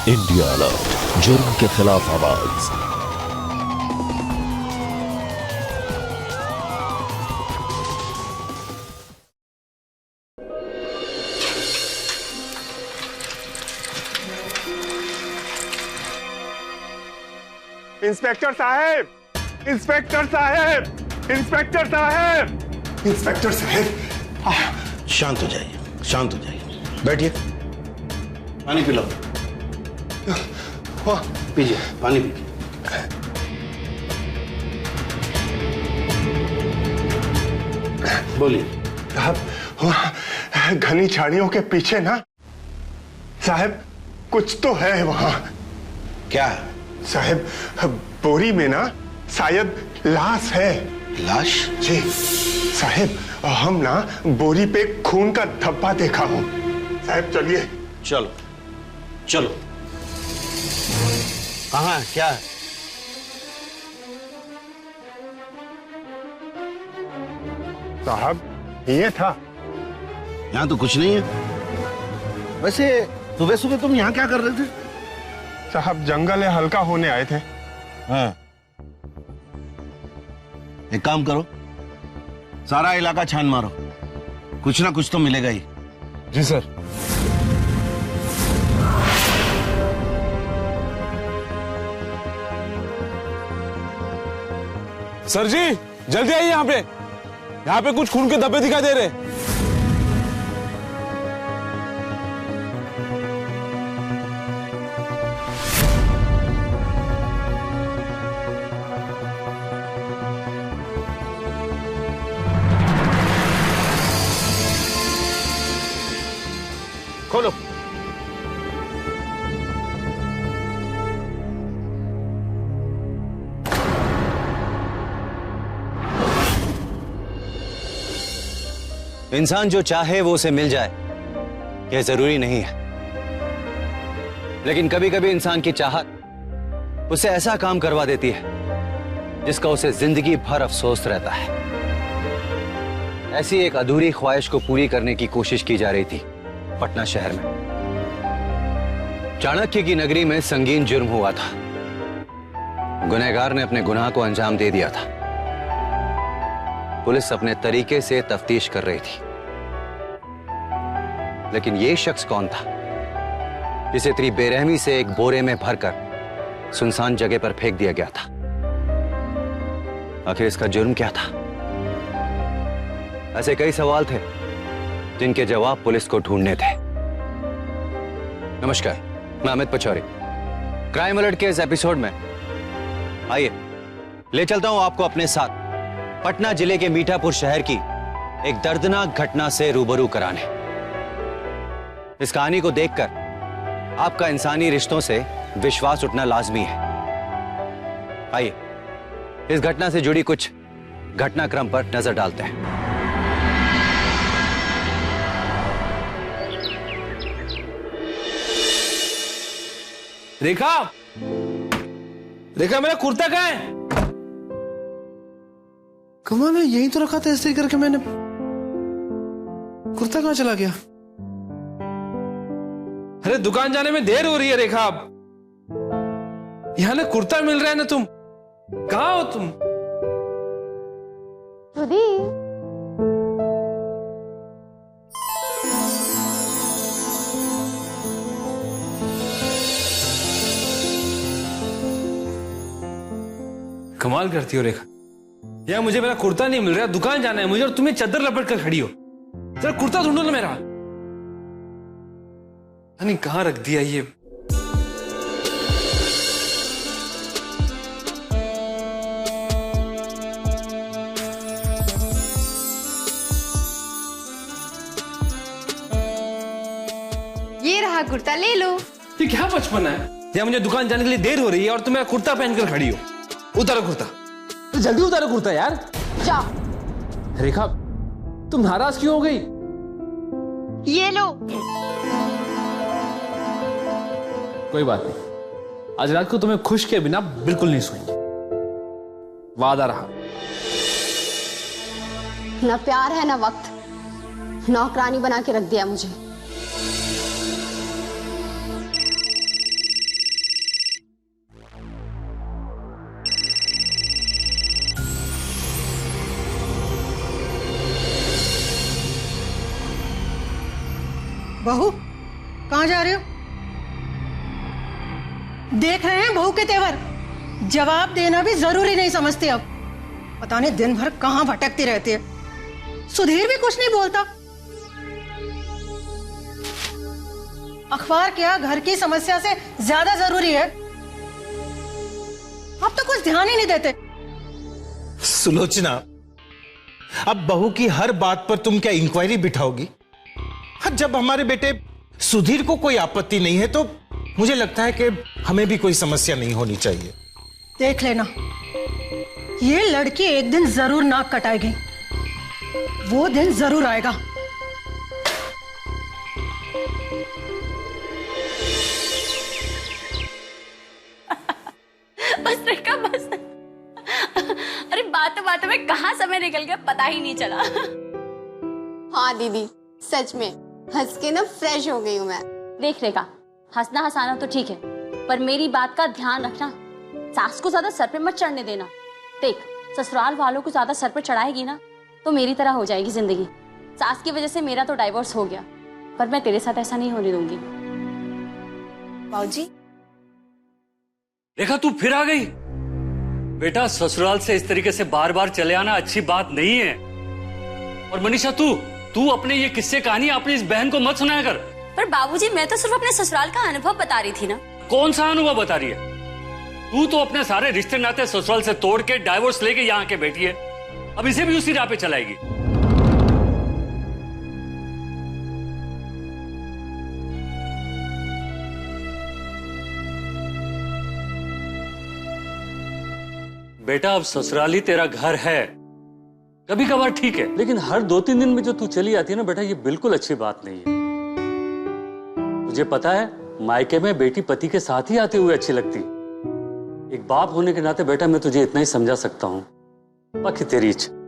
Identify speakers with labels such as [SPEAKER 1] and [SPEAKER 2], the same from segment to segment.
[SPEAKER 1] India alert, जुर्म के खिलाफ आवाज।
[SPEAKER 2] इंस्पेक्टर साहब, इंस्पेक्टर साहब, इंस्पेक्टर साहब, इंस्पेक्टर साहब।
[SPEAKER 3] शांत हो जाइए, शांत हो जाइए, बैठिए, पानी पी लो। पीजिए, पानी पीजिए। बोलिए।
[SPEAKER 2] साहब, घनी झाड़ियों के पीछे ना साहब कुछ तो है वहां।
[SPEAKER 3] क्या है?
[SPEAKER 2] साहब, बोरी में ना शायद लाश है।
[SPEAKER 3] लाश?
[SPEAKER 2] जी साहब, हम ना बोरी पे खून का धब्बा देखा हूं। साहब चलिए।
[SPEAKER 3] चलो चलो। कहाँ है? क्या है?
[SPEAKER 2] साहब ये था।
[SPEAKER 3] यहाँ तो कुछ नहीं है। वैसे सुबह सुबह तुम यहाँ क्या कर रहे थे?
[SPEAKER 2] साहब जंगल है, हल्का होने आए थे।
[SPEAKER 3] हाँ, एक काम करो, सारा इलाका छान मारो, कुछ ना कुछ तो मिलेगा ही।
[SPEAKER 4] जी सर। सर जी जल्दी आइए यहाँ पे कुछ खून के धब्बे दिखाई दे रहे।
[SPEAKER 3] खोलो।
[SPEAKER 5] इंसान जो चाहे वो उसे मिल जाए, यह जरूरी नहीं है। लेकिन कभी कभी इंसान की चाहत उसे ऐसा काम करवा देती है जिसका उसे जिंदगी भर अफसोस रहता है। ऐसी एक अधूरी ख्वाहिश को पूरी करने की कोशिश की जा रही थी पटना शहर में। चाणक्य की नगरी में संगीन जुर्म हुआ था। गुनहगार ने अपने गुनाह को अंजाम दे दिया था। पुलिस अपने तरीके से तफ्तीश कर रही थी, लेकिन यह शख्स कौन था जिसे इतनी बेरहमी से एक बोरे में भरकर सुनसान जगह पर फेंक दिया गया था? आखिर इसका जुर्म क्या था? ऐसे कई सवाल थे जिनके जवाब पुलिस को ढूंढने थे। नमस्कार, मैं अमित पचौरी। क्राइम अलर्ट के इस एपिसोड में आइए ले चलता हूं आपको अपने साथ पटना जिले के मीठापुर शहर की एक दर्दनाक घटना से रूबरू कराने। इस कहानी को देखकर आपका इंसानी रिश्तों से विश्वास उठना लाजमी है। आइए इस घटना से जुड़ी कुछ घटनाक्रम पर नजर डालते हैं।
[SPEAKER 4] रेखा, रेखा मेरा कुर्ता कहाँ है? कमाल है, यहीं तो रखा था ऐसे करके मैंने। कुर्ता कहाँ चला गया? अरे दुकान जाने में देर हो रही है रेखा। अब यहाँ ना कुर्ता मिल रहा है ना, तुम कहाँ हो तुम? कमाल करती हो रेखा। यार मुझे मेरा कुर्ता नहीं मिल रहा, दुकान जाना है मुझे, और तुम्हें चादर लपेट कर खड़ी हो। जरा कुर्ता ढूंढो ना मेरा। नहीं कहां रख दिया ये?
[SPEAKER 6] ये रहा कुर्ता, ले लो।
[SPEAKER 4] ये क्या बचपन है? या मुझे दुकान जाने के लिए देर हो रही है और तुम मेरा कुर्ता पहनकर खड़ी हो। उतारो कुर्ता, तो जल्दी उतारो कुर्ता यार।
[SPEAKER 6] जाओ।
[SPEAKER 4] रेखा तुम नाराज क्यों हो गई?
[SPEAKER 6] ये लो।
[SPEAKER 4] कोई बात नहीं, आज रात को तुम्हें खुश किए बिना बिल्कुल नहीं सोएंगे, वादा रहा।
[SPEAKER 6] ना प्यार है ना वक्त, नौकरानी बना के रख दिया मुझे।
[SPEAKER 7] बहू, कहाँ जा रहे हो? देख रहे हैं बहू के तेवर, जवाब देना भी जरूरी नहीं समझते अब। पता नहीं दिन भर कहाँ भटकती रहती है। सुधीर भी कुछ नहीं बोलता। अखबार क्या घर की समस्या से ज्यादा जरूरी है। आप तो कुछ ध्यान ही नहीं देते।
[SPEAKER 8] सुलोचना, अब बहू की हर बात पर तुम क्या इंक्वायरी बिठाओगी? हाँ, जब हमारे बेटे सुधीर को कोई आपत्ति नहीं है तो मुझे लगता है कि हमें भी कोई समस्या नहीं होनी चाहिए।
[SPEAKER 7] देख लेना, ये लड़की एक दिन जरूर नाक कटाएगी। वो दिन जरूर आएगा।
[SPEAKER 9] बस रेखा बस। अरे बातों में कहाँ समय निकल गया पता ही नहीं चला।
[SPEAKER 6] हाँ दीदी, सच में हंस के ना फ्रेश हो गई हूँ मैं।
[SPEAKER 9] देख रेखा, हंसना हंसाना तो ठीक है, पर मेरी बात का ध्यान रखना। सास को ज्यादा सर पे मत चढ़ने देना। देख, ससुराल वालों को ज्यादा सर पे चढ़ाएगी ना तो मेरी तरह हो जाएगी जिंदगी। सास की वजह से मेरा तो डाइवोर्स हो गया, पर मैं तेरे साथ ऐसा नहीं होने दूंगी।
[SPEAKER 6] बाबूजी,
[SPEAKER 10] रेखा, तू फिर आ गई? बेटा, ससुराल से इस तरीके से बार बार चले आना अच्छी बात नहीं है। और मनीषा, तू अपने ये किस्से कहानी अपनी इस बहन को मत सुनाया कर।
[SPEAKER 9] पर बाबूजी, मैं तो सिर्फ अपने ससुराल का अनुभव बता रही थी ना।
[SPEAKER 10] कौन सा अनुभव बता रही है? तू तो अपने सारे रिश्ते नाते ससुराल से तोड़ के डाइवोर्स लेके यहाँ के बैठी है। अब इसे भी उसी राह पे चलाएगी। बेटा, अब ससुराल ही तेरा घर है। कभी कभार ठीक है, लेकिन हर 2-3 दिन में जो तू चली आती है ना बेटा, ये बिल्कुल अच्छी बात नहीं है। तुझे पता है, मायके में बेटी पति के साथ ही आते हुए अच्छी लगती। एक बाप होने के नाते बेटा मैं तुझे इतना ही समझा सकता हूं, बाकी तेरी इच्छा।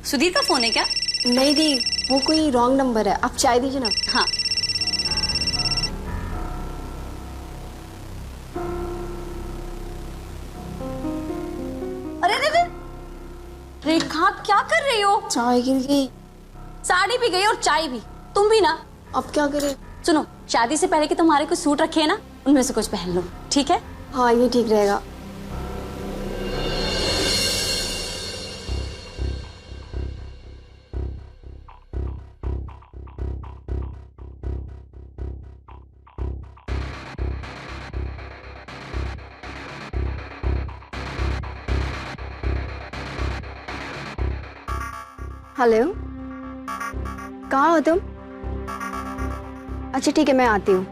[SPEAKER 9] सुधीर का फोन है क्या?
[SPEAKER 6] नहीं दी, वो कोई रॉन्ग नंबर है। आप चाय दीजिए ना।
[SPEAKER 9] हाँ। अरे अरे रेखा, क्या कर रही हो?
[SPEAKER 6] चाय गिर गई।
[SPEAKER 9] साड़ी भी गई और चाय भी। तुम भी ना।
[SPEAKER 6] अब क्या करें?
[SPEAKER 9] सुनो, शादी से पहले कि तुम्हारे कुछ सूट रखे हैं ना, उनमें से कुछ पहन लो, ठीक है?
[SPEAKER 6] हाँ, ये ठीक रहेगा। हेलो, कहाँ हो तुम? अच्छा ठीक है, मैं आती हूँ।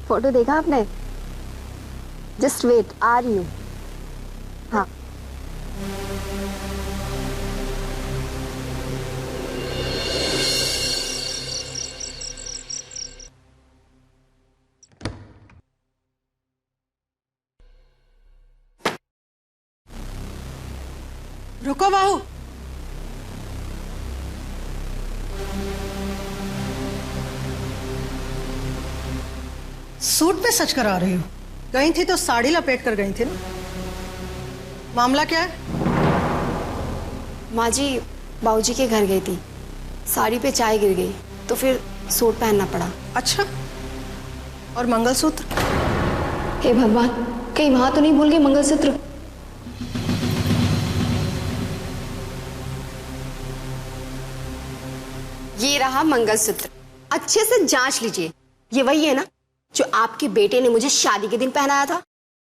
[SPEAKER 6] फोटो देखा आपने? जस्ट वेट, आ रही हूँ। हाँ।
[SPEAKER 7] रुको बहू, सूट पे सच करा रही हो? गई थी तो साड़ी लपेट कर गई थी ना। मामला क्या है?
[SPEAKER 11] माँ जी बाबूजी के घर गई थी, साड़ी पे चाय गिर गई तो फिर सूट पहनना पड़ा।
[SPEAKER 7] अच्छा, और मंगलसूत्र?
[SPEAKER 11] हे भगवान, कहीं वहां तो नहीं भूल गई मंगलसूत्र? ये रहा मंगलसूत्र, अच्छे से जांच लीजिए। ये वही है ना जो आपके बेटे ने मुझे शादी के दिन पहनाया था?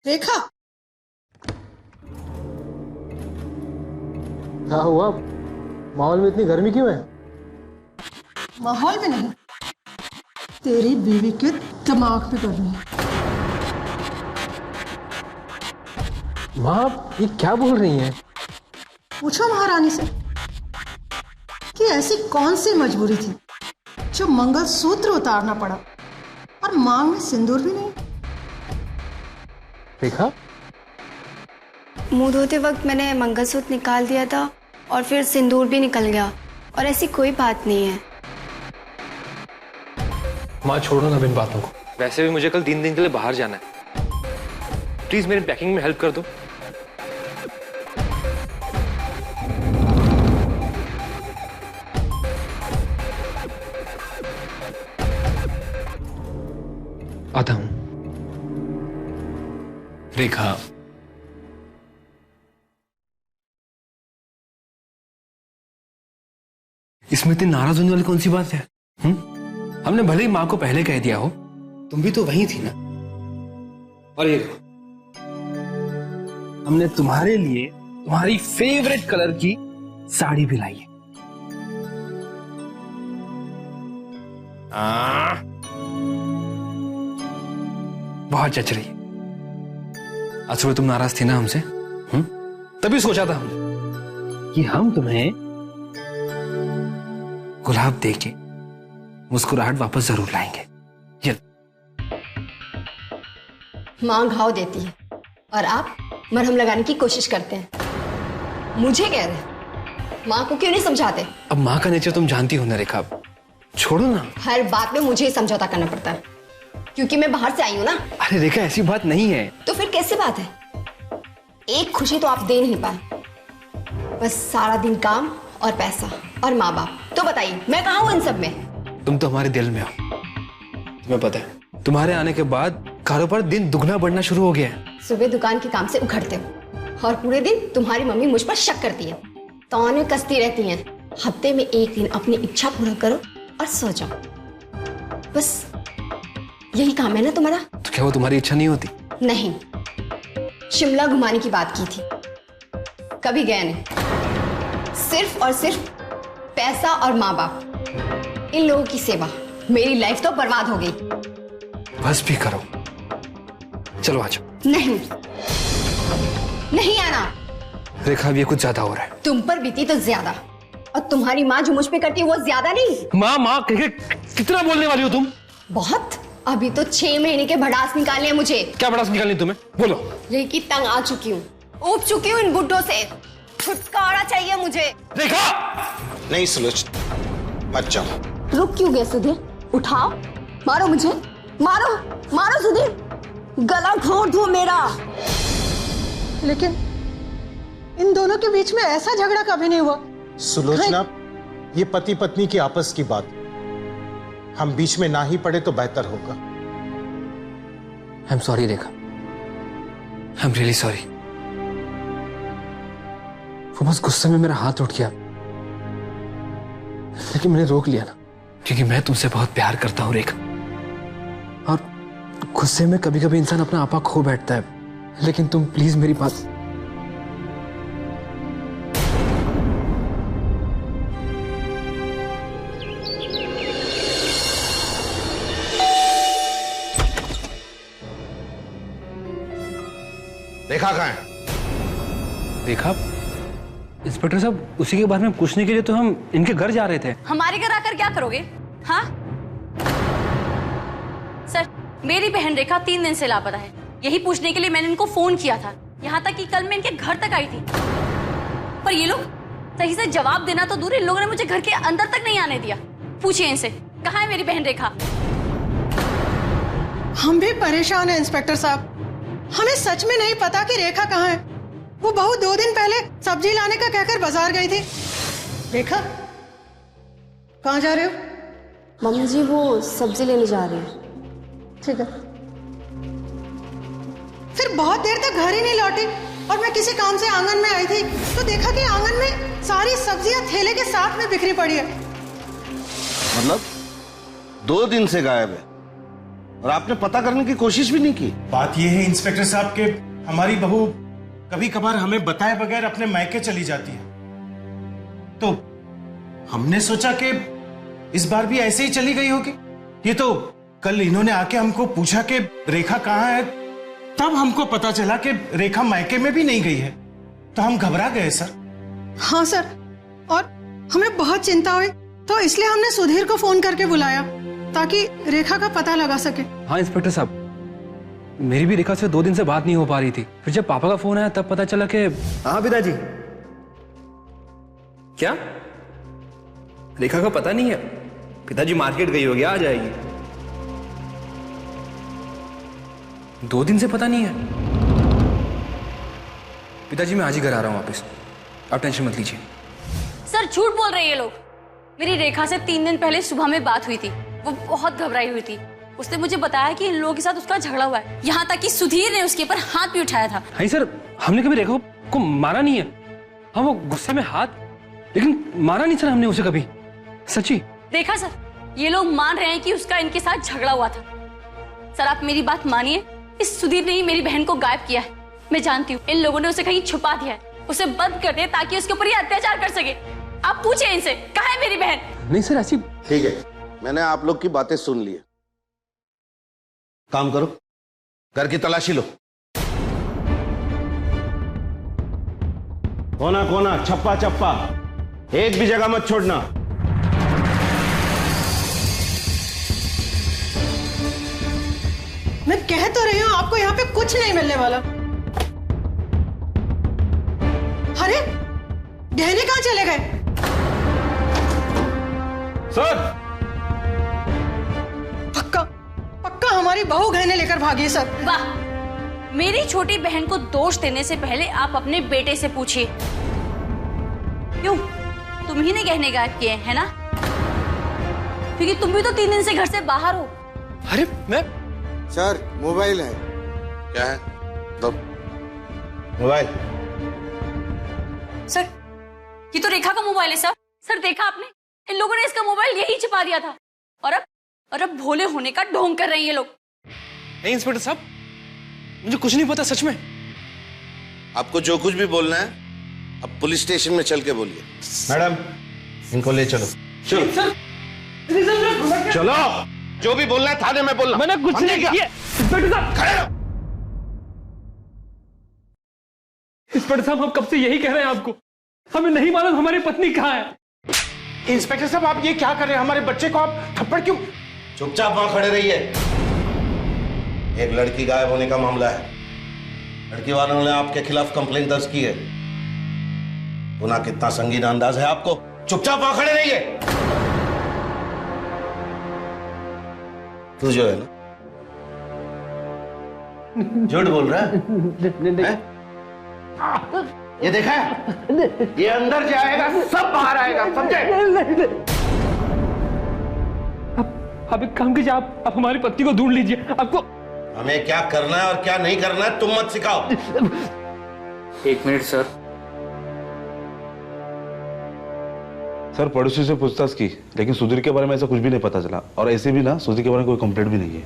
[SPEAKER 7] रेखा,
[SPEAKER 12] क्या हुआ? माहौल में इतनी गर्मी क्यों है?
[SPEAKER 7] माहौल में नहीं, तेरी बीवी के दिमाग पे गर्मी है।
[SPEAKER 12] माँ, ये क्या बोल रही हैं?
[SPEAKER 7] पूछो महारानी से कि ऐसी कौन सी मजबूरी थी जो मंगलसूत्र उतारना पड़ा और मांग में सिंदूर भी नहीं।
[SPEAKER 12] रेखा,
[SPEAKER 11] मुंह धोते वक्त मैंने मंगलसूत्र निकाल दिया था और फिर सिंदूर भी निकल गया, और ऐसी कोई बात नहीं है।
[SPEAKER 12] माँ छोड़ो ना इन बातों को। वैसे भी मुझे कल 3 दिन के लिए बाहर जाना है, प्लीज मेरी पैकिंग में हेल्प कर दो। आता हूं। रेखा, इसमें इतनी नाराज होने वाली कौन सी बात है? हमने भले ही मां को पहले कह दिया हो, तुम भी तो वही थी ना। और ये हमने तुम्हारे लिए तुम्हारी फेवरेट कलर की साड़ी भी लाई है। बहुत जच रही है। आज सुबह तुम नाराज थी ना हमसे, तभी सोचा था हमने कि हम तुम्हें गुलाब देके मुस्कुराहट वापस जरूर लाएंगे। ये
[SPEAKER 11] मां घाव देती है और आप मरहम लगाने की कोशिश करते हैं। मुझे कह रहे हैं, मां को क्यों नहीं समझाते?
[SPEAKER 12] अब मां का नेचर तुम जानती हो ना रेखा, छोड़ो ना।
[SPEAKER 11] हर बात में मुझे ही समझौता करना पड़ता है क्योंकि मैं बाहर से आई हूं ना।
[SPEAKER 12] अरे रेखा, ऐसी बात नहीं है।
[SPEAKER 11] तो फिर कैसी बात है? एक खुशी तो आप दे नहीं पाए, बस सारा दिन काम और पैसा और माँ बाप। तो बताइए मैं कहाँ हूँ इन सब में?
[SPEAKER 12] तुम तो हमारे दिल में हो। तुम्हें पता है तुम्हारे आने के बाद कारोबार दिन दुगना बढ़ना शुरू हो गया है।
[SPEAKER 11] सुबह दुकान के काम से उखड़ते हो और पूरे दिन तुम्हारी मम्मी मुझ पर शक करती है, ताने कसती रहती हैं। हफ्ते में एक दिन अपनी इच्छा पूरा करो और सो जाओ, बस यही काम है ना तुम्हारा?
[SPEAKER 12] तो क्या वो तुम्हारी इच्छा नहीं होती?
[SPEAKER 11] नहीं, शिमला घुमाने की बात की थी, कभी गए नहीं। सिर्फ और सिर्फ पैसा और माँ बाप, इन लोगों की सेवा। मेरी लाइफ तो बर्बाद हो गई।
[SPEAKER 12] बस भी करो, चलो आ जाओ।
[SPEAKER 11] नहीं, नहीं आना।
[SPEAKER 12] रेखा, अब ये कुछ ज्यादा हो रहा है।
[SPEAKER 11] तुम पर बीती तो ज्यादा, और तुम्हारी माँ जो मुझ पे करती है वो ज्यादा नहीं।
[SPEAKER 12] माँ कितना बोलने वाली हो तुम?
[SPEAKER 11] बहुत। अभी तो 6 महीने के भड़ास निकालने हैं मुझे।
[SPEAKER 12] क्या भड़ास निकालनी तुम्हें? बोलो।
[SPEAKER 11] रेखी, तंग आ चुकी हूँ, ऊब चुकी हूँ इन बुड्ढों से। छुटकारा चाहिए मुझे।
[SPEAKER 3] रेखा, नहीं सुलोच, मत जाओ।
[SPEAKER 11] रुक क्यों गए सुधीर? उठाओ, मारो मुझे, मारो मारो सुधीर, गला घोट दो मेरा।
[SPEAKER 7] लेकिन इन दोनों के बीच में ऐसा झगड़ा कभी नहीं हुआ।
[SPEAKER 8] सुलोचना, ये पति पत्नी की आपस की बात, हम बीच में ना ही पड़े तो बेहतर होगा।
[SPEAKER 12] I am sorry Rekha, I am really sorry. वो बस गुस्से में मेरा हाथ उठ गया, लेकिन मैंने रोक लिया ना, क्योंकि मैं तुमसे बहुत प्यार करता हूं रेखा। और गुस्से में कभी कभी इंसान अपना आपा खो बैठता है, लेकिन तुम प्लीज मेरी बात।
[SPEAKER 3] रेखा कहाँ है?
[SPEAKER 12] रेखा, इंस्पेक्टर साहब, उसी के बारे में पूछने के लिए तो हम इनके घर जा रहे थे।
[SPEAKER 9] हमारे घर आकर क्या करोगे? हाँ सर, मेरी बहन रेखा 3 दिन से लापता है। यही पूछने के लिए मैंने इनको फोन किया था। यहाँ तक कि कल मैं इनके घर तक आई थी, पर ये लोग सही से जवाब देना तो दूर, इन लोगों ने मुझे घर के अंदर तक नहीं आने दिया। पूछिए इनसे, कहाँ है मेरी बहन रेखा?
[SPEAKER 7] हम भी परेशान हैं इंस्पेक्टर साहब, हमें सच में नहीं पता कि रेखा कहाँ है। वो बहू 2 दिन पहले सब्जी लाने का कहकर बाजार गई थी। रेखा, कहाँ जा रहे हो?
[SPEAKER 6] मम्मी जी वो सब्जी लेने जा रही है।
[SPEAKER 7] ठीक है। फिर बहुत देर तक घर ही नहीं लौटी और मैं किसी काम से आंगन में आई थी तो देखा कि आंगन में सारी सब्जियां थैले के साथ में बिखरी पड़ी है।
[SPEAKER 3] मतलब 2 दिन से गायब है और आपने पता करने की कोशिश भी नहीं की?
[SPEAKER 8] बात यह है इंस्पेक्टर साहब के हमारी बहू कभी कभार हमें बताए बगैर अपने मायके चली जाती है, तो हमने सोचा कि इस बार भी ऐसे ही चली गई होगी। ये तो कल इन्होंने आके हमको पूछा कि रेखा कहाँ है, तब हमको पता चला कि रेखा मायके में भी नहीं गई है, तो हम घबरा गए सर।
[SPEAKER 7] हाँ सर, और हमें बहुत चिंता हुई तो इसलिए हमने सुधीर को फोन करके बुलाया ताकि रेखा का पता लगा सके।
[SPEAKER 12] हाँ इंस्पेक्टर साहब, मेरी भी रेखा से 2 दिन से बात नहीं हो पा रही थी। फिर जब पापा का फोन आया तब पता चला कि
[SPEAKER 4] हाँ पिताजी। क्या रेखा का पता नहीं है? पिताजी मार्केट गई होगी, आ जाएगी।
[SPEAKER 12] 2 दिन से पता नहीं है? पिताजी मैं आज ही घर आ रहा हूँ वापस, आप टेंशन मत लीजिए।
[SPEAKER 9] सर झूठ बोल रहे हैं ये लोग। मेरी रेखा से 3 दिन पहले सुबह में बात हुई थी। वो बहुत घबराई हुई थी। उसने मुझे बताया कि इन लोगों के साथ उसका झगड़ा हुआ है, यहाँ तक कि सुधीर ने उसके ऊपर हाथ भी उठाया था।
[SPEAKER 12] हाँ सर, हमने कभी रेखा को मारा नहीं है। हाँ वो गुस्से में हाथ, लेकिन मारा नहीं सर हमने उसे कभी, सच्ची।
[SPEAKER 9] देखा सर, ये लोग मान रहे हैं कि उसका इनके साथ झगड़ा हुआ था। सर आप मेरी बात मानिए, इस सुधीर ने ही मेरी बहन को गायब किया है। मैं जानती हूँ इन लोगों ने उसे कहीं छुपा दिया है। उसे बंद कर दे ताकि उसके ऊपर ये अत्याचार कर सके। आप पूछे इनसे कहाँ है मेरी बहन?
[SPEAKER 12] नहीं सर ऐसी।
[SPEAKER 3] ठीक है, मैंने आप लोग की बातें सुन ली है। काम करो, घर की तलाशी लो। कोना कोना, छप्पा छप्पा, एक भी जगह मत छोड़ना।
[SPEAKER 7] मैं कह तो रही हूँ आपको यहाँ पे कुछ नहीं मिलने वाला। अरे गहने कहाँ चले गए?
[SPEAKER 8] सर
[SPEAKER 7] पक्का हमारी बहू गहने लेकर भागी है सर।
[SPEAKER 9] वाह, मेरी छोटी बहन को दोष देने से पहले आप अपने बेटे से पूछिए। क्यों, तुम ही ने गहने गायब किए है ना? क्योंकि तुम भी तो 3 दिन से घर से बाहर हो।
[SPEAKER 12] अरे मैं
[SPEAKER 13] सर मोबाइल है।
[SPEAKER 3] क्या है? दो मोबाइल।
[SPEAKER 9] सर ये तो रेखा का मोबाइल है सर। सर देखा आपने, इन लोगों ने इसका मोबाइल यही छिपा दिया था और अब भोले होने का ढोंग कर रहे हैं ये लोग।
[SPEAKER 12] नहीं इंस्पेक्टर साहब, मुझे कुछ नहीं पता सच में।
[SPEAKER 3] आपको जो कुछ भी बोलना है अब पुलिस स्टेशन में चल के बोलिए। मैडम इनको ले चलो। चलो चलो, जो भी बोलना है थाने में बोलना।
[SPEAKER 12] मैंने कुछ नहीं किया। इंस्पेक्टर साहब
[SPEAKER 3] खड़े रहो।
[SPEAKER 12] इंस्पेक्टर साहब हम कब से यही कह रहे हैं आपको, हमें नहीं मालूम हमारी पत्नी कहाँ है।
[SPEAKER 8] इंस्पेक्टर साहब आप ये क्या कर रहे हैं? हमारे बच्चे को आप थप्पड़ क्यों?
[SPEAKER 3] चुपचाप वहां खड़े रहिए। एक लड़की गायब होने का मामला है। लड़की वालों ने आपके खिलाफ कंप्लेंट दर्ज की है। गुनाह कितना संगीन अंदाज है आपको। चुपचाप वहां खड़े रहिए। तू जो है ना झूठ बोल रहा है? ये देखा है? ये अंदर जाएगा सब बाहर आएगा, समझे?
[SPEAKER 12] आप एक काम कीजिए, आप हमारी पत्नी को ढूंढ लीजिए। आपको
[SPEAKER 3] हमें क्या करना है और क्या नहीं करना है तुम मत सिखाओ।
[SPEAKER 10] 1 मिनट सर।
[SPEAKER 14] सर पड़ोसी से पूछताछ की, लेकिन सुधीर के बारे में ऐसा कुछ भी नहीं पता चला, और ऐसे भी ना सुधीर के बारे में कोई कंप्लेंट भी नहीं है।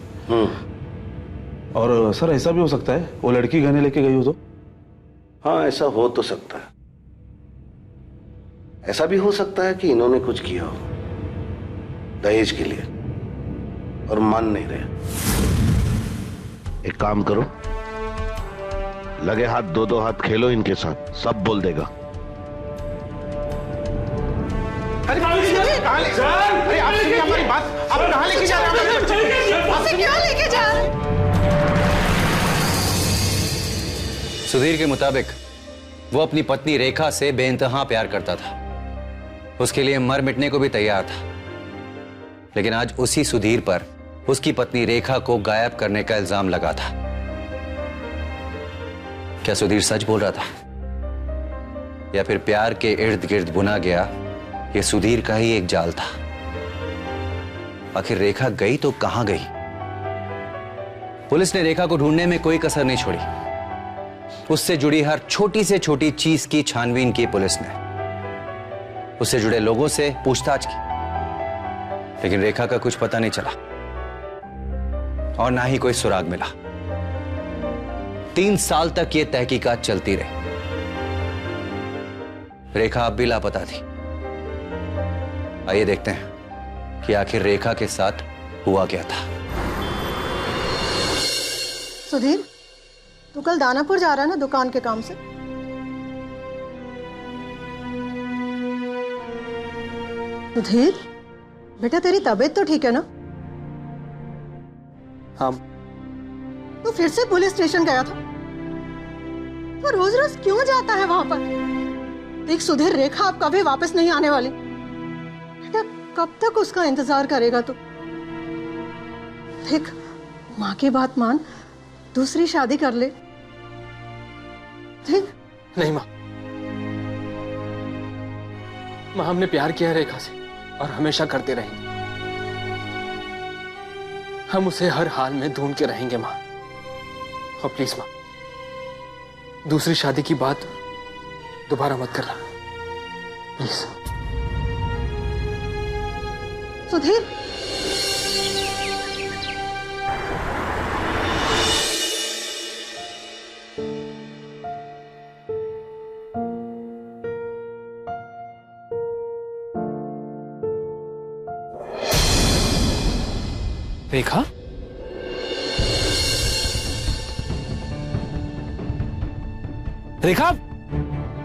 [SPEAKER 14] और सर ऐसा भी हो सकता है वो लड़की गहने लेके गई हो तो?
[SPEAKER 3] हाँ ऐसा हो तो सकता है। ऐसा भी हो सकता है कि इन्होंने कुछ किया हो दहेज के लिए और मान नहीं रहे। एक काम करो, लगे हाथ 2-2 हाथ खेलो इनके साथ, सब बोल देगा।
[SPEAKER 8] अरे कहाँ आप सुनिए हमारी बात। आप कहाँ लेके जा रहे हैं?
[SPEAKER 7] क्या लेके जा रहे हैं?
[SPEAKER 5] सुधीर के मुताबिक वो अपनी पत्नी रेखा से बेइंतहा प्यार करता था, उसके लिए मर मिटने को भी तैयार था। लेकिन आज उसी सुधीर पर उसकी पत्नी रेखा को गायब करने का इल्जाम लगा था। क्या सुधीर सच बोल रहा था? या फिर प्यार के इर्द गिर्द बुना गया ये सुधीर का ही एक जाल था। आखिर रेखा गई तो कहां गई? पुलिस ने रेखा को ढूंढने में कोई कसर नहीं छोड़ी। उससे जुड़ी हर छोटी से छोटी चीज की छानबीन की पुलिस ने, उससे जुड़े लोगों से पूछताछ की, लेकिन रेखा का कुछ पता नहीं चला और ना ही कोई सुराग मिला। 3 साल तक ये तहकीकात चलती रही। रेखा अब भी लापता थी। आइए देखते हैं कि आखिर रेखा के साथ हुआ क्या था।
[SPEAKER 7] सुधीर, तू कल दानापुर जा रहा है ना दुकान के काम से? सुधीर बेटा, तेरी तबीयत तो ठीक है ना?
[SPEAKER 12] हाँ।
[SPEAKER 7] तू फिर से पुलिस स्टेशन गया था? तो रोज रोज क्यों जाता है वहां पर? देख सुधीर, रेखा अब कभी वापस नहीं आने वाली। बेटा कब तक उसका इंतजार करेगा तू? देख, माँ की बात मान, दूसरी शादी कर ले। ठीक?
[SPEAKER 12] नहीं माँ, हमने प्यार किया है रेखा से और हमेशा करते रहेंगे। हम उसे हर हाल में ढूंढ के रहेंगे माँ। और प्लीज माँ, दूसरी शादी की बात दोबारा मत करना प्लीज।
[SPEAKER 7] सुधीर,
[SPEAKER 12] रेखा? रेखा,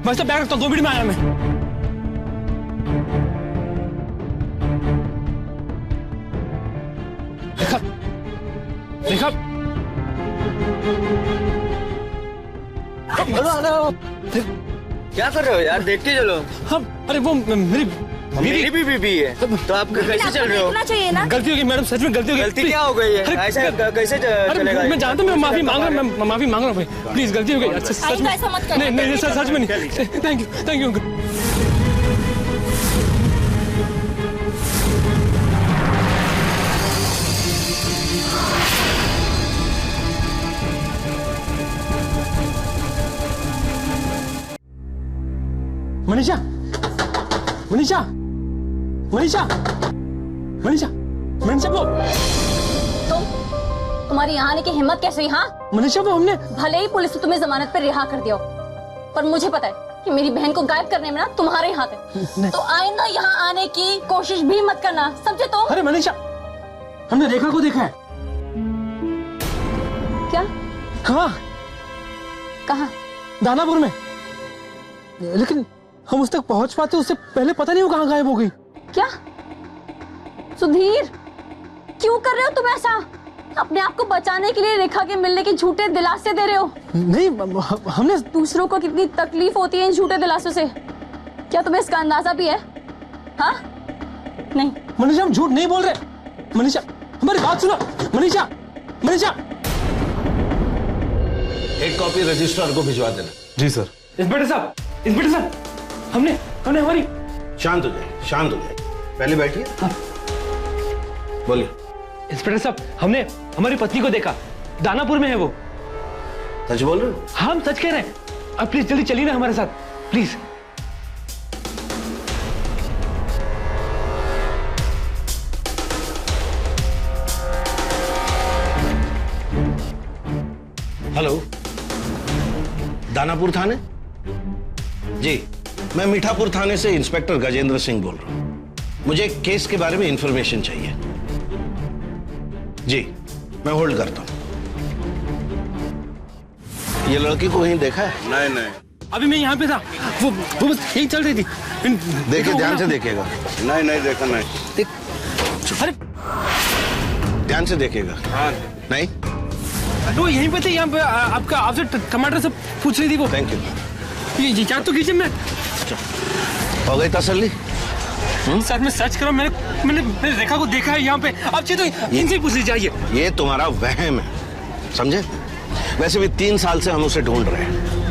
[SPEAKER 12] मैं तो बैग रखता हूं, 2 मिनट में आया मैं। रेखा, रेखा,
[SPEAKER 15] क्या कर रहे हो यार? देख के चलो।
[SPEAKER 12] हम, अरे वो मेरी
[SPEAKER 15] भी बीबी है तो आप कैसे चल रहे हो?
[SPEAKER 9] चाहिए ना?
[SPEAKER 12] गलती हो गई मैडम, सच में गलती हो गई।
[SPEAKER 15] गलती क्या हो गई है? ऐसे कैसे चलेगा?
[SPEAKER 12] मैं जानता हूँ, मैं माफी मांग रहा हूँ, मैं माफी मांग रहा हूँ भाई, प्लीज गलती हो गई। अच्छा सच में
[SPEAKER 9] ऐसा मत करना।
[SPEAKER 12] नहीं सच में नहीं। Thank you uncle. Manisha, Manisha, Manisha, Manisha, Manisha, वो
[SPEAKER 9] तुम्हारी यहाँ आने की हिम्मत कैसे हुई? हाँ
[SPEAKER 12] मनीषा, वो हमने
[SPEAKER 9] भले ही पुलिस ने तुम्हें जमानत पर रिहा कर दिया हो, पर मुझे पता है कि मेरी बहन को गायब करने में ना तुम्हारे हाथ है। तो आइंदा यहाँ आने की कोशिश भी मत करना, समझे? तो
[SPEAKER 12] अरे मनीषा, हमने रेखा को देखा है।
[SPEAKER 9] क्या?
[SPEAKER 12] हाँ।
[SPEAKER 9] कहाँ?
[SPEAKER 12] दानापुर में, लेकिन हम उस तक पहुंच पाते उससे पहले पता नहीं वो कहाँ गायब हो गई।
[SPEAKER 9] क्या? सुधीर, क्यों कर रहे हो तुम ऐसा? अपने आप को बचाने के लिए रेखा के मिलने के झूठे दिलासे दे रहे हो।
[SPEAKER 12] नहीं, हमने
[SPEAKER 9] दूसरों को कितनी तकलीफ होती है इन झूठे दिलासों से, क्या तुम्हें इसका अंदाजा भी है? हाँ? नहीं
[SPEAKER 12] मनीषा, हम झूठ नहीं बोल रहे। मनीषा, हमारी बात सुनो। मनीषा, मनीषा,
[SPEAKER 3] एक कॉपी रजिस्ट्रार को भिजवा देना।
[SPEAKER 14] जी सर।
[SPEAKER 12] इंस्पेक्टर साहब, इंस्पेक्टर साहब, हमने हमारी।
[SPEAKER 3] शांत हो जाए, शांत हो जाए, पहले बैठिए। हाँ। बोलिए।
[SPEAKER 12] इंस्पेक्टर साहब, हमने हमारी पत्नी को देखा, दानापुर में है वो।
[SPEAKER 3] सच बोल रहे हो?
[SPEAKER 12] हम सच कह रहे हैं। अब प्लीज जल्दी चलिए ना हमारे साथ, प्लीज।
[SPEAKER 3] हेलो, दानापुर थाने? जी, मैं मीठापुर थाने से इंस्पेक्टर गजेंद्र सिंह बोल रहा हूं। मुझे एक केस के बारे में इंफॉर्मेशन चाहिए। जी, मैं होल्ड करता हूं। ये लड़की को कहीं देखा है?
[SPEAKER 15] नहीं।
[SPEAKER 12] अभी मैं यहाँ पे था, वो बस यही चल रही थी।
[SPEAKER 3] देखिए, ध्यान से देखिएगा।
[SPEAKER 15] नहीं देखा नहीं।
[SPEAKER 12] अरे
[SPEAKER 3] ध्यान से देखिएगा।
[SPEAKER 15] हाँ।
[SPEAKER 3] नहीं,
[SPEAKER 12] तो यहीं पे थे, यहाँ पे आपसे टमाटर से पूछ रही थी वो।
[SPEAKER 3] Thank you.
[SPEAKER 12] ये क्या तो कीजिए। मैं
[SPEAKER 3] हो गई तसल्ली?
[SPEAKER 12] सर, मैं सच कर रहा हूं, मैंने रेखा को देखा है यहाँ पे। आप चाहिए तो इनसे पूछ लीजिए।
[SPEAKER 3] ये तुम्हारा वहम है, समझे? वैसे भी 3 साल से हम उसे ढूंढ रहे हैं।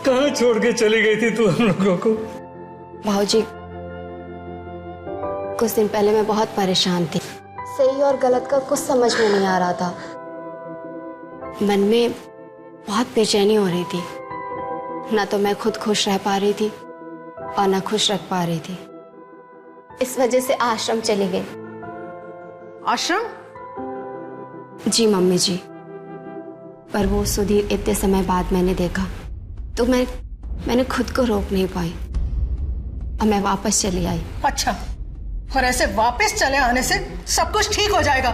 [SPEAKER 10] कहाँ छोड़ के चली गई थी तू हम लोगों को?
[SPEAKER 11] भाऊजी, कुछ दिन पहले मैं बहुत परेशान थी। सही और गलत का कुछ समझ में नहीं आ रहा था। मन में बहुत बेचैनी हो रही थी। ना तो मैं खुद खुश रह पा रही थी और ना खुश रख पा रही थी। इस वजह से आश्रम चली गई।
[SPEAKER 7] आश्रम?
[SPEAKER 11] जी मम्मी जी, पर वो सुधीर इतने समय बाद मैंने देखा तो मैंने खुद को रोक नहीं पाई और मैं वापस चली आई।
[SPEAKER 7] अच्छा, और ऐसे वापस चले आने से सब कुछ ठीक हो जाएगा?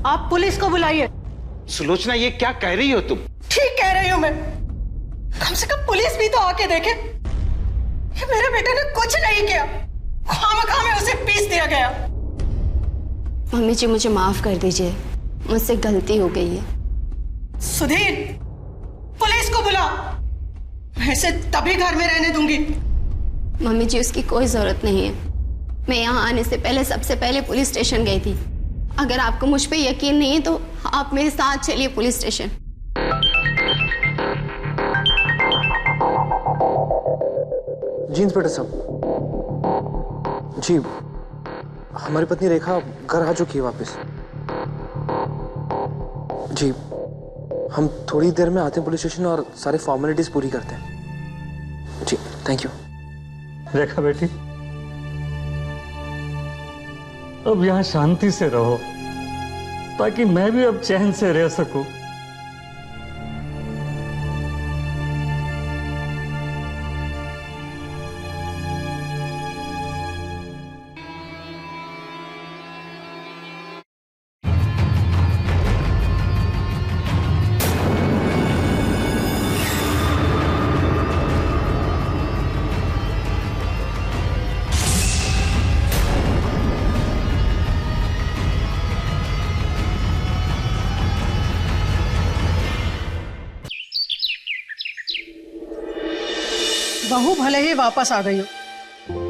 [SPEAKER 7] आप पुलिस को बुलाइए।
[SPEAKER 8] सुलोचना, ये क्या कह रही हो तुम?
[SPEAKER 7] ठीक कह रही हूं मैं। कम से कम पुलिस भी तो आके देखे कि मेरे बेटे ने कुछ नहीं किया, खामखा में उसे पीस दिया गया।
[SPEAKER 11] मम्मी जी, मुझे माफ कर दीजिए, मुझसे गलती हो गई है।
[SPEAKER 7] सुधीर, पुलिस को बुला। मैं इसे तभी घर में रहने दूंगी।
[SPEAKER 11] मम्मी जी, उसकी कोई जरूरत नहीं है। मैं यहाँ आने से पहले सबसे पहले पुलिस स्टेशन गई थी। अगर आपको मुझ पे यकीन नहीं है तो आप मेरे साथ चलिए पुलिस स्टेशन।
[SPEAKER 12] जी इंस्पेक्टर साहब जी, हमारी पत्नी रेखा घर आ चुकी है वापस। जी, हम थोड़ी देर में आते हैं पुलिस स्टेशन और सारे फॉर्मेलिटीज पूरी करते हैं। जी थैंक यू।
[SPEAKER 10] रेखा बेटी, अब यहाँ शांति से रहो ताकि मैं भी अब चैन से रह सकूं।
[SPEAKER 7] बहू भले ही वापस आ गई हो,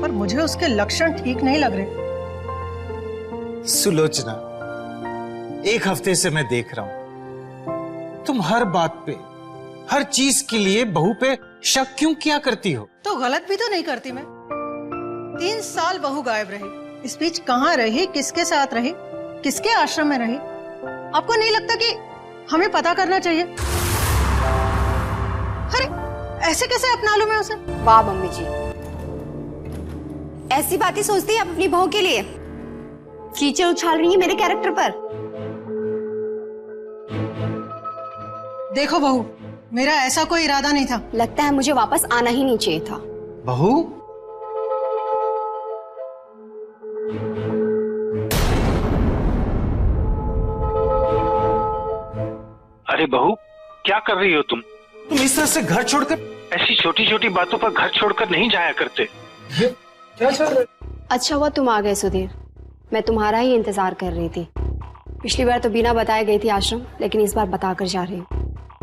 [SPEAKER 7] पर मुझे उसके लक्षण ठीक नहीं लग रहे।
[SPEAKER 8] सुलोचना, एक हफ्ते से मैं देख रहा हूं तुम हर बात पे, हर चीज के लिए बहू पे शक क्यों किया करती हो?
[SPEAKER 7] तो गलत भी तो नहीं करती मैं। 3 साल बहू गायब रही। इस बीच कहाँ रही, किसके साथ रही, किसके आश्रम में रही? आपको नहीं लगता कि हमें पता करना चाहिए? अरे ऐसे कैसे अपना लूं मैं उसे?
[SPEAKER 11] वाह मम्मी जी, ऐसी बातें सोचती है आप अपनी बहू के लिए? कीचड़ उछाल रही है मेरे कैरेक्टर पर।
[SPEAKER 7] देखो बहू, मेरा ऐसा कोई इरादा नहीं था।
[SPEAKER 11] लगता है मुझे वापस आना ही नहीं चाहिए था।
[SPEAKER 8] बहू,
[SPEAKER 16] अरे बहू, क्या कर रही हो तुम?
[SPEAKER 8] तुम इस तरह से घर छोड़कर,
[SPEAKER 16] ऐसी छोटी छोटी बातों पर घर छोड़कर नहीं जाया करते।
[SPEAKER 8] क्या चल रहा है?
[SPEAKER 11] अच्छा हुआ तुम आ गए सुधीर, मैं तुम्हारा ही इंतजार कर रही थी। पिछली बार तो बिना बताए गई थी आश्रम, लेकिन इस बार बताकर जा रही हूँ।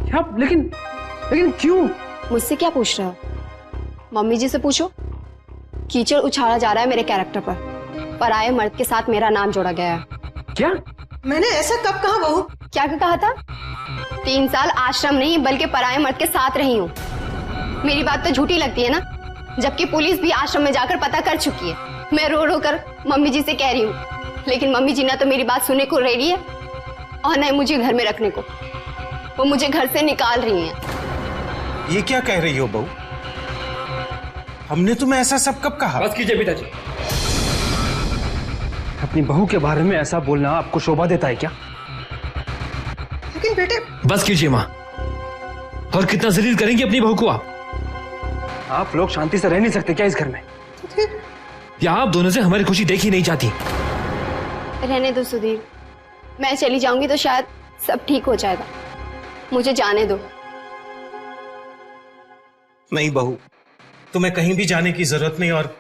[SPEAKER 12] क्या? लेकिन क्यों?
[SPEAKER 11] मुझसे क्या पूछ रहे हो? मम्मी जी से पूछो। कीचड़ उछाला जा रहा है मेरे कैरेक्टर पर। पराये मर्द के साथ मेरा नाम जोड़ा गया है।
[SPEAKER 12] क्या?
[SPEAKER 7] मैंने ऐसा कब कहा बहू?
[SPEAKER 11] क्या कहा था? 3 साल आश्रम नहीं बल्कि पराये मर्द के साथ रही हूँ। मेरी बात तो झूठी लगती है ना, जबकि पुलिस भी आश्रम में जाकर पता कर चुकी है। मैं रो रो कर मम्मी जी से कह रही हूँ, लेकिन मम्मी जी ना तो मेरी बात सुनने को रेडी है और न मुझे घर में रखने को। वो मुझे घर से निकाल रही हैं।
[SPEAKER 8] ये क्या कह रही हो बहू? हमने तुम्हें ऐसा सब कब कहा?
[SPEAKER 12] बस कीजिए पिताजी, अपनी बहू के बारे में ऐसा बोलना आपको शोभा देता है क्या?
[SPEAKER 7] लेकिन बेटे,
[SPEAKER 12] बस कीजिए माँ। और कितना जलील करेंगे अपनी बहू को आप लोग शांति से रह नहीं सकते क्या इस घर में? या आप दोनों से हमारी खुशी देखी नहीं जाती?
[SPEAKER 11] रहने दो सुधीर, मैं चली जाऊंगी तो शायद सब ठीक हो जाएगा। मुझे जाने दो।
[SPEAKER 8] नहीं बहू, तुम्हें कहीं भी जाने की जरूरत नहीं और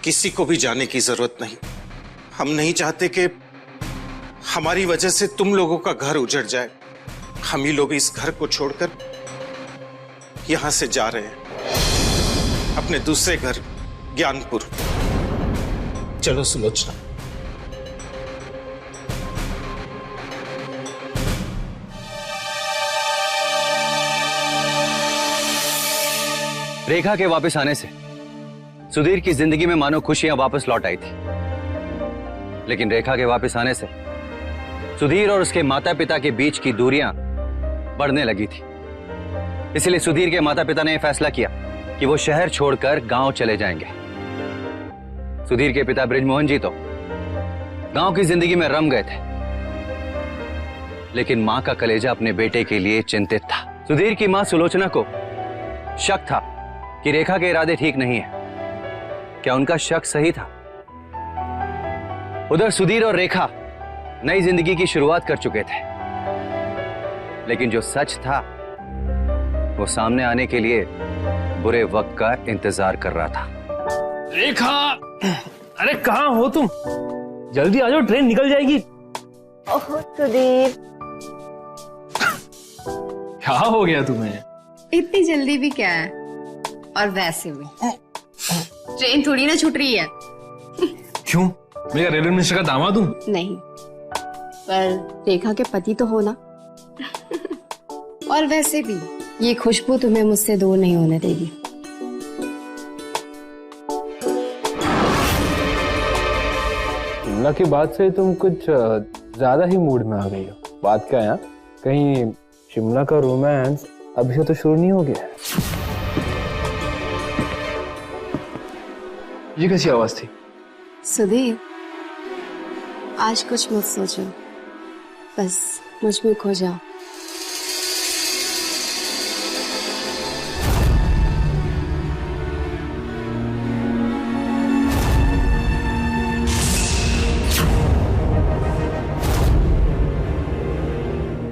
[SPEAKER 8] किसी को भी जाने की जरूरत नहीं। हम नहीं चाहते कि हमारी वजह से तुम लोगों का घर उजड़ जाए। हम ही लोग इस घर को छोड़कर यहां से जा रहे हैं अपने दूसरे घर ज्ञानपुर। चलो सुलोचना।
[SPEAKER 5] रेखा के वापस आने से सुधीर की जिंदगी में मानो खुशियां वापस लौट आई थी, लेकिन रेखा के वापस आने से सुधीर और उसके माता पिता के बीच की दूरियां बढ़ने लगी थी। इसलिए सुधीर के माता पिता ने यह फैसला किया कि वो शहर छोड़कर गांव चले जाएंगे। सुधीर के पिता बृजमोहन जी तो गांव की जिंदगी में रम गए थे, लेकिन मां का कलेजा अपने बेटे के लिए चिंतित था। सुधीर की मां सुलोचना को शक था कि रेखा के इरादे ठीक नहीं है। क्या उनका शक सही था? उधर सुधीर और रेखा नई जिंदगी की शुरुआत कर चुके थे, लेकिन जो सच था वो सामने आने के लिए बुरे वक्त का इंतजार कर रहा था।
[SPEAKER 12] रेखा, अरे कहाँ हो तुम? जल्दी आ जाओ, ट्रेन निकल जाएगी।
[SPEAKER 11] ओह सुधीर,
[SPEAKER 12] क्या हो गया तुम्हें?
[SPEAKER 11] इतनी जल्दी भी क्या है? और वैसे भी ट्रेन थोड़ी ना छूट रही है।
[SPEAKER 12] क्यों? मैं रेलवे मिनिस्टर का दामाद हूँ?
[SPEAKER 11] नहीं, पर रेखा के पति तो हो ना। और वैसे भी ये खुशबू तुम्हें मुझसे दूर नहीं होने देगी।
[SPEAKER 12] शिमला की बात से तुम कुछ ज्यादा ही मूड में आ गई हो। बात क्या है? कहीं शिमला का रोमांस अभी से तो शुरू नहीं हो गया? ये कैसी आवाज थी?
[SPEAKER 11] सुधीर, आज कुछ मत सोचो, बस मुझ में खो जाओ।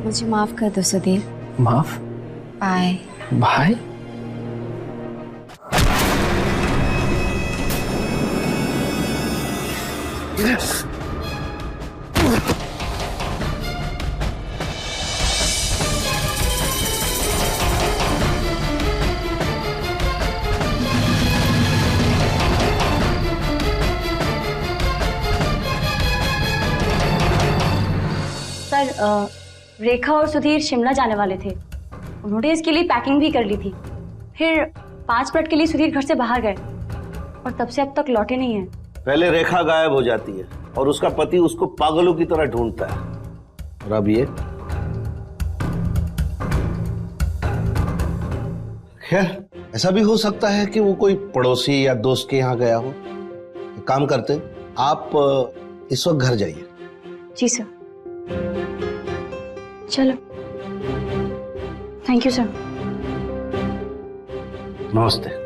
[SPEAKER 11] मुझे माफ कर दो सुधीर।
[SPEAKER 12] माफ?
[SPEAKER 11] बाय।
[SPEAKER 12] बाय?
[SPEAKER 9] सर, रेखा और सुधीर शिमला जाने वाले थे। उन्होंने इसके लिए पैकिंग भी कर ली थी। फिर 5 मिनट के लिए सुधीर घर से बाहर गए और तब से अब तक लौटे नहीं हैं।
[SPEAKER 3] पहले रेखा गायब हो जाती है और उसका पति उसको पागलों की तरह ढूंढता है, और अब ये। खैर, ऐसा भी हो सकता है कि वो कोई पड़ोसी या दोस्त के यहाँ गया हो। एक काम करते, आप इस वक्त घर जाइए।
[SPEAKER 9] जी सर। चलो, थैंक यू सर।
[SPEAKER 3] नमस्ते।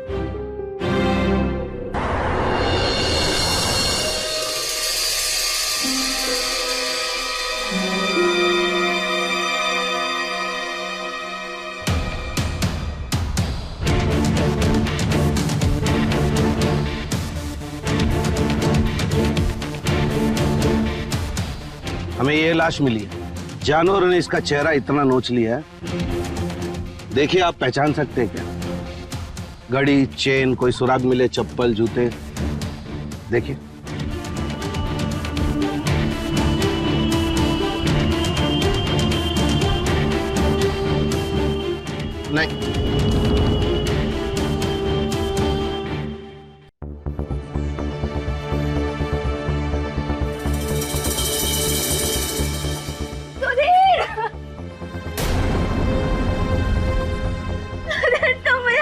[SPEAKER 3] हमें ये लाश मिली है। जानवरों ने इसका चेहरा इतना नोच लिया है। देखिए, आप पहचान सकते हैं क्या? घड़ी, चेन, कोई सुराग मिले, चप्पल, जूते, देखिए। नहीं,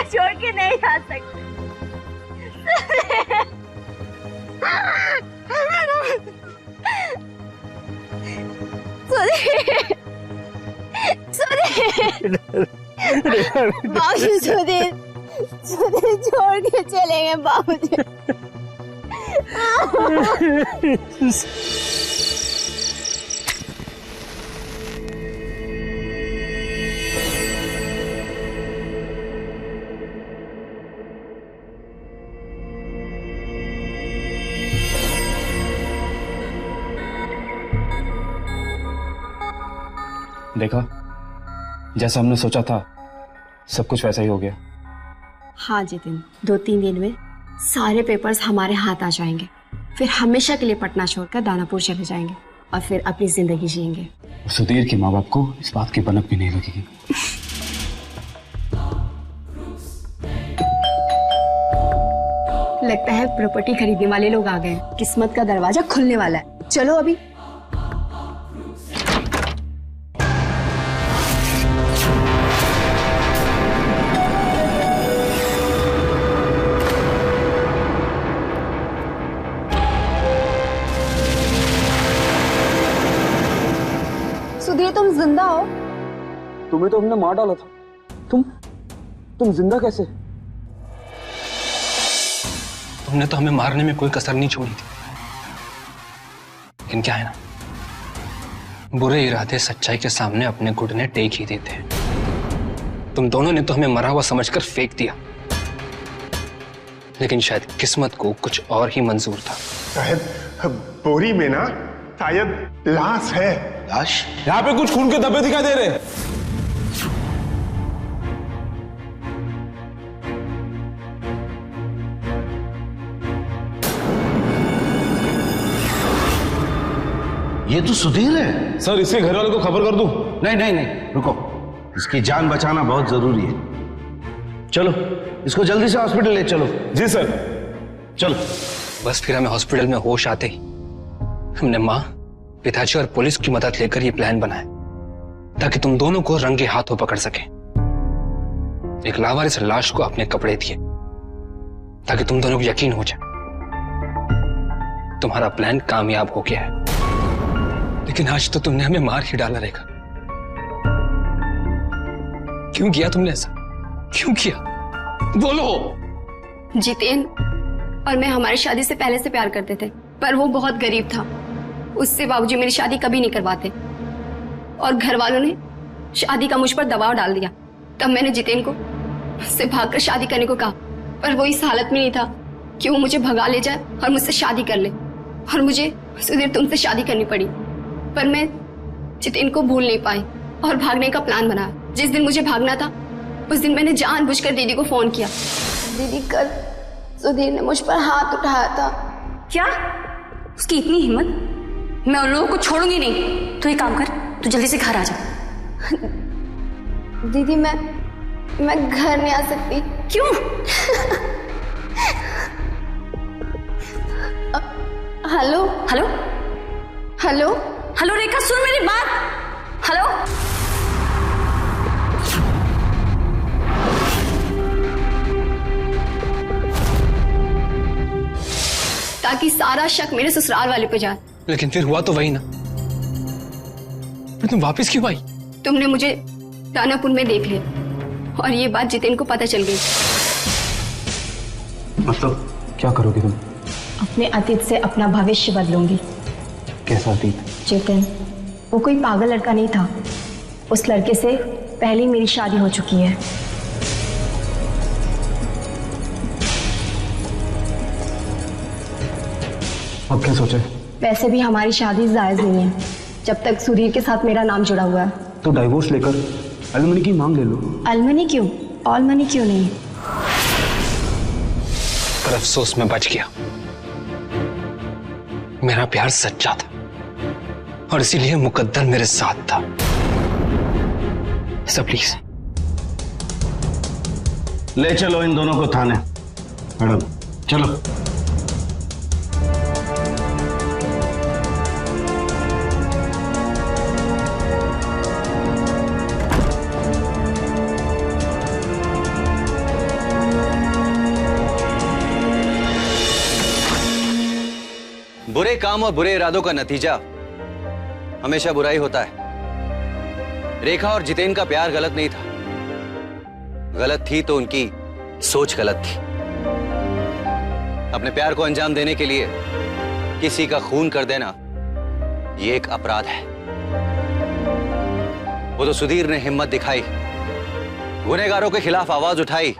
[SPEAKER 9] छोड़ के नहीं जा सकते।
[SPEAKER 11] बाबूजी, सुधीर छोड़ के चले गए बाबूजी।
[SPEAKER 12] देखा, जैसा हमने सोचा था सब कुछ वैसा ही हो गया।
[SPEAKER 11] हाँ जितिन, 2-3 दिन में सारे पेपर्स हमारे हाथ आ जाएंगे। फिर हमेशा के लिए पटना छोड़कर दानापुर चले जाएंगे और फिर अपनी जिंदगी जिएंगे।
[SPEAKER 12] सुधीर के माँ बाप को इस बात की भनक भी नहीं लगेगी।
[SPEAKER 11] लगता है प्रॉपर्टी खरीदने वाले लोग आ गए हैं। किस्मत का दरवाजा खुलने वाला है। चलो अभी।
[SPEAKER 6] सुधीर, तुम जिंदा हो?
[SPEAKER 12] तुम्हें तो हमने मार डाला था। तुम जिंदा कैसे?
[SPEAKER 17] तुमने तो हमें मारने में कोई कसर नहीं छोड़ी थी, लेकिन क्या है ना, बुरे इरादे सच्चाई के सामने अपने घुटने टेक ही देते हैं। तुम दोनों ने तो हमें मरा हुआ समझकर फेंक दिया, लेकिन शायद किस्मत को कुछ और ही मंजूर था।
[SPEAKER 2] साहब, बोरी में ना शायद लाश है।
[SPEAKER 3] लाश?
[SPEAKER 14] यहाँ पे कुछ खून के धब्बे दिखाई दे रहे हैं।
[SPEAKER 3] ये तो सुधीर है।
[SPEAKER 14] सर, इसके घर वाले को खबर कर दूं?
[SPEAKER 3] नहीं नहीं नहीं, रुको, इसकी जान बचाना बहुत जरूरी है। चलो, इसको जल्दी से हॉस्पिटल ले चलो।
[SPEAKER 14] जी सर।
[SPEAKER 3] चलो।
[SPEAKER 17] बस फिर हमें हॉस्पिटल में होश आते ही हमने माँ, पिताजी और पुलिस की मदद लेकर ये प्लान बनाया ताकि तुम दोनों को रंगे हाथों पकड़ सके। एक लावारिस लाश को अपने कपड़े दिए ताकि तुम दोनों को यकीन हो जाए तुम्हारा प्लान कामयाब हो गया है। लेकिन आज तो तुमने हमें मार ही डाला रहेगा। क्यों किया तुमने ऐसा? क्यों किया? बोलो।
[SPEAKER 11] जितेन और मैं हमारी शादी से पहले से प्यार करते थे, पर वो बहुत गरीब था। उससे बाबूजी मेरी शादी कभी नहीं करवाते और घर वालों ने शादी का मुझ पर दबाव डाल दिया। तब मैंने जितेन को उससे भागकर शादी करने को कहा, पर वो इस हालत में नहीं था कि वो मुझे भगा ले जाए और मुझसे शादी कर ले। और मुझे सुधीर तुमसे शादी करनी पड़ी, पर मैं जितेन को भूल नहीं पाई और भागने का प्लान बनाया। जिस दिन मुझे भागना था उस दिन मैंने जानबूझकर दीदी को फोन किया।
[SPEAKER 6] दीदी, कल सुधीर ने मुझ पर हाथ उठाया था।
[SPEAKER 9] क्या? उसकी इतनी हिम्मत? मैं उन लोगों को छोड़ूंगी नहीं। तू एक काम कर, तू जल्दी से घर आ जा।
[SPEAKER 6] दीदी, मैं घर नहीं आ सकती।
[SPEAKER 9] क्यों?
[SPEAKER 6] हेलो
[SPEAKER 9] हेलो
[SPEAKER 6] हेलो
[SPEAKER 9] हेलो रेखा, सुन मेरी बात। हेलो।
[SPEAKER 11] ताकि सारा शक मेरे ससुराल वाले पे जाए।
[SPEAKER 17] लेकिन फिर हुआ तो वही ना। फिर तुम वापस क्यों आई?
[SPEAKER 11] तुमने मुझे दानापुर में देख लिया और ये बात जितेन को पता चल गई।
[SPEAKER 12] मतलब क्या करोगी तुम?
[SPEAKER 11] अपने अतीत से अपना भविष्य बदलूंगी।
[SPEAKER 12] कैसा अतीत?
[SPEAKER 11] जितेन, वो कोई पागल लड़का नहीं था। उस लड़के से पहले मेरी शादी हो चुकी है।
[SPEAKER 12] अब क्या सोचे?
[SPEAKER 11] वैसे भी हमारी शादी जायज नहीं है जब तक सुधीर के साथ मेरा नाम जुड़ा हुआ है।
[SPEAKER 12] तो डाइवोर्स लेकर एलिमनी की मांग ले लो।
[SPEAKER 11] एलिमनी क्यों? ऑल मनी क्यों नहीं?
[SPEAKER 17] पर अफसोस में बच गया। मेरा प्यार सच्चा था और इसीलिए मुकद्दर मेरे साथ था। सब प्लीज
[SPEAKER 3] ले चलो इन दोनों को थाने। मैडम चलो।
[SPEAKER 5] बुरे काम और बुरे इरादों का नतीजा हमेशा बुरा ही होता है। रेखा और जितेन का प्यार गलत नहीं था। गलत थी तो उनकी सोच गलत थी। अपने प्यार को अंजाम देने के लिए किसी का खून कर देना ये एक अपराध है। वो तो सुधीर ने हिम्मत दिखाई, गुनहगारों के खिलाफ आवाज उठाई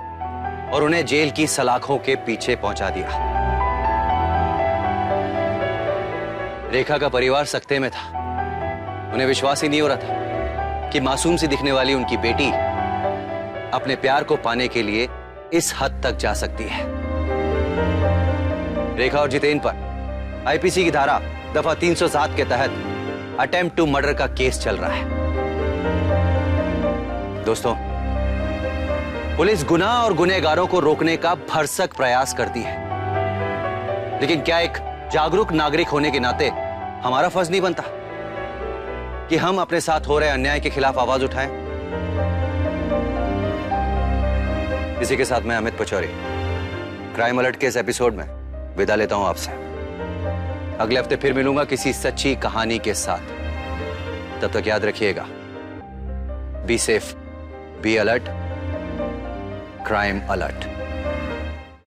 [SPEAKER 5] और उन्हें जेल की सलाखों के पीछे पहुंचा दिया। रेखा का परिवार सकते में था। उन्हें विश्वास ही नहीं हो रहा था कि मासूम सी दिखने वाली उनकी बेटी अपने प्यार को पाने के लिए इस हद तक जा सकती है। रेखा और जितेन पर आईपीसी की धारा दफा 307 के तहत अटेम्प्ट टू मर्डर का केस चल रहा है। दोस्तों, पुलिस गुनाह और गुनहगारों को रोकने का भरसक प्रयास करती है, लेकिन क्या एक जागरूक नागरिक होने के नाते हमारा फर्ज नहीं बनता कि हम अपने साथ हो रहे अन्याय के खिलाफ आवाज उठाएं? इसी के साथ मैं अमित पचौरी क्राइम अलर्ट के इस एपिसोड में विदा लेता हूं आपसे। अगले हफ्ते फिर मिलूंगा किसी सच्ची कहानी के साथ। तब तक याद रखिएगा, be safe, be alert, crime alert.